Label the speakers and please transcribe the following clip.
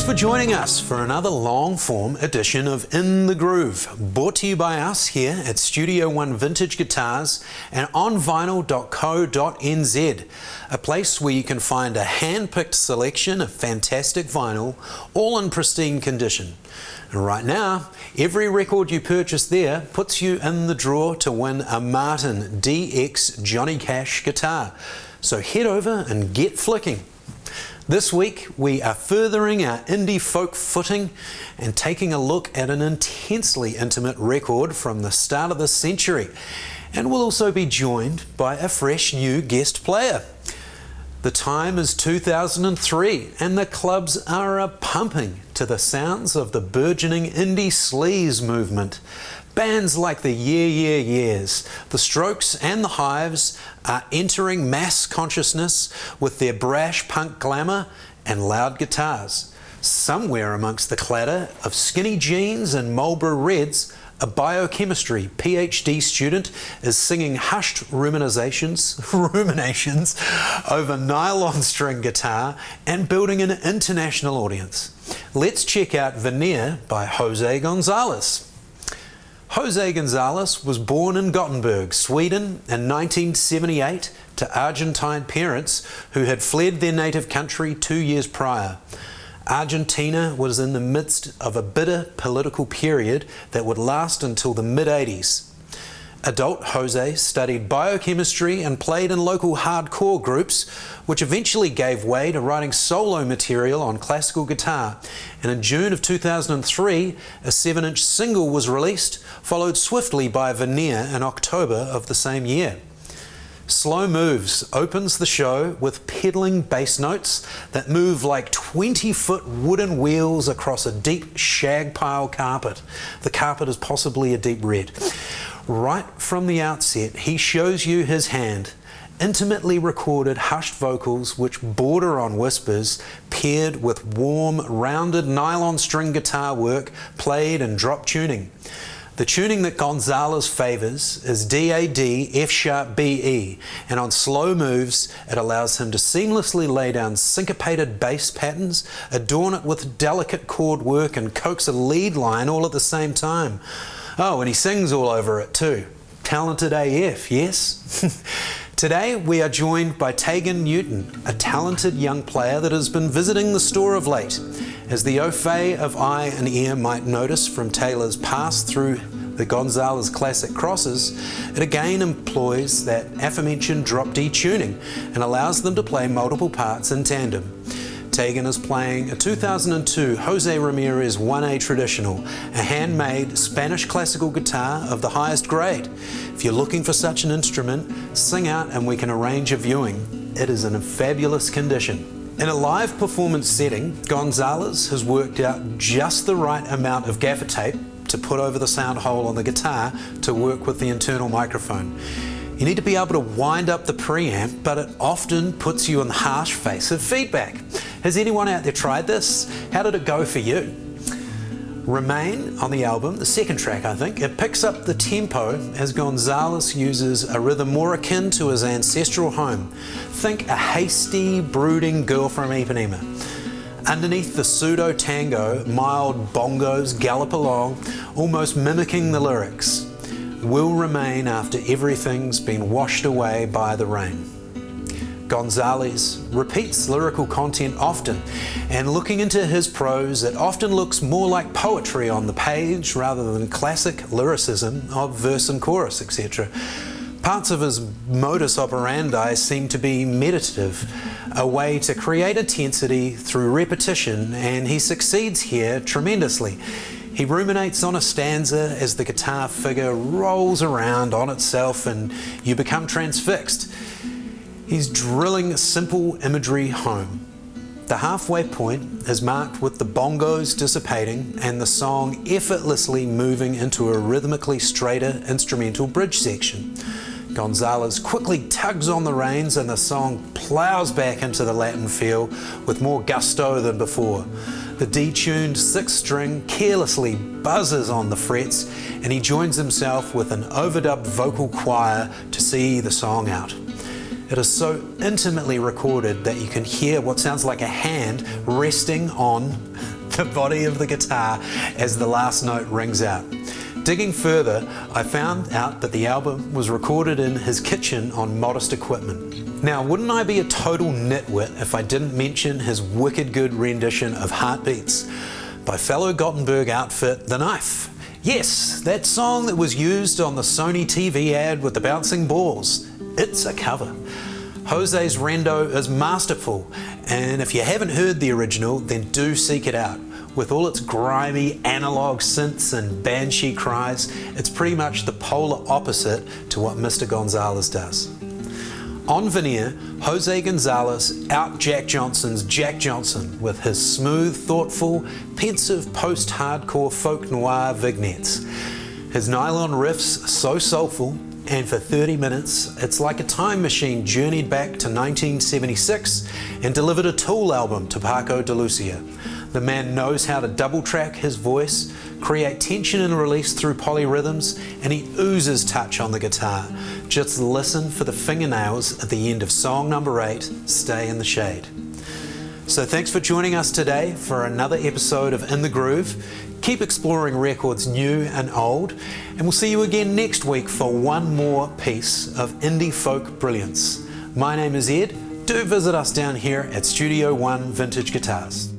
Speaker 1: Thanks for joining us for another long-form edition of In the Groove, brought to you by us here at Studio One Vintage Guitars and onvinyl.co.nz, a place where you can find a hand-picked selection of fantastic vinyl, all in pristine condition. And right now, every record you purchase there puts you in the draw to win a Martin DX Johnny Cash guitar. So head over and get flicking. This week we are furthering our indie folk footing and taking a look at an intensely intimate record from the start of the century, and we'll also be joined by a fresh new guest player. The time is 2003 and the clubs are a-pumping to the sounds of the burgeoning indie sleaze movement. Bands like the Yeah Yeah Yeahs, the Strokes and the Hives are entering mass consciousness with their brash punk glamour and loud guitars. Somewhere amongst the clatter of skinny jeans and Marlboro Reds, a biochemistry PhD student is singing hushed ruminations over nylon string guitar and building an international audience. Let's check out Veneer by José González. José González was born in Gothenburg, Sweden in 1978 to Argentine parents who had fled their native country 2 years prior. Argentina was in the midst of a bitter political period that would last until the mid-80s. Adult José studied biochemistry and played in local hardcore groups, which eventually gave way to writing solo material on classical guitar. And in June of 2003, a 7-inch single was released, followed swiftly by Veneer in October of the same year. Slow Moves opens the show with pedaling bass notes that move like 20-foot wooden wheels across a deep shag pile carpet. The carpet is possibly a deep red. Right from the outset, he shows you his hand, intimately recorded hushed vocals which border on whispers, paired with warm, rounded nylon string guitar work played in drop tuning. The tuning that González favours is D-A-D, F-sharp, B-E, and on Slow Moves it allows him to seamlessly lay down syncopated bass patterns, adorn it with delicate chord work and coax a lead line all at the same time. Oh, and he sings all over it too. Talented AF, yes? Today we are joined by Taygen Newton, a talented young player that has been visiting the store of late. As the au fait of eye and ear might notice from Taylor's pass through the González classic crosses, it again employs that aforementioned drop D tuning and allows them to play multiple parts in tandem. Taygen is playing a 2002 José Ramirez 1A Traditional, a handmade Spanish classical guitar of the highest grade. If you're looking for such an instrument, sing out and we can arrange a viewing. It is in a fabulous condition. In a live performance setting, González has worked out just the right amount of gaffer tape to put over the sound hole on the guitar to work with the internal microphone. You need to be able to wind up the preamp, but it often puts you in the harsh face of feedback. Has anyone out there tried this? How did it go for you? Remain on the album, the second track I think, it picks up the tempo as González uses a rhythm more akin to his ancestral home. Think a hasty, brooding girl from Ipanema. Underneath the pseudo-tango, mild bongos gallop along, almost mimicking the lyrics. Will remain after everything's been washed away by the rain. González repeats lyrical content often, and looking into his prose, it often looks more like poetry on the page rather than classic lyricism of verse and chorus, etc. Parts of his modus operandi seem to be meditative, a way to create intensity through repetition, and he succeeds here tremendously. He ruminates on a stanza as the guitar figure rolls around on itself and you become transfixed. He's drilling simple imagery home. The halfway point is marked with the bongos dissipating and the song effortlessly moving into a rhythmically straighter instrumental bridge section. González quickly tugs on the reins and the song plows back into the Latin feel with more gusto than before. The detuned sixth string carelessly buzzes on the frets and he joins himself with an overdubbed vocal choir to see the song out. It is so intimately recorded that you can hear what sounds like a hand resting on the body of the guitar as the last note rings out. Digging further, I found out that the album was recorded in his kitchen on modest equipment. Now, wouldn't I be a total nitwit if I didn't mention his wicked good rendition of Heartbeats by fellow Gothenburg outfit The Knife? Yes, that song that was used on the Sony TV ad with the bouncing balls. It's a cover. Jose's rendo is masterful, and if you haven't heard the original, then do seek it out. With all its grimy analog synths and banshee cries, it's pretty much the polar opposite to what Mr. González does. On Veneer, José González out Jack Johnson's Jack Johnson with his smooth, thoughtful, pensive post-hardcore folk noir vignettes. His nylon riffs so soulful, and for 30 minutes, it's like a time machine journeyed back to 1976 and delivered a Tool album to Paco de Lucia. The man knows how to double track his voice, create tension and release through polyrhythms, and he oozes touch on the guitar. Just listen for the fingernails at the end of song number 8, Stay in the Shade. So thanks for joining us today for another episode of In the Groove. Keep exploring records new and old, and we'll see you again next week for one more piece of indie folk brilliance. My name is Ed. Do visit us down here at Studio One Vintage Guitars.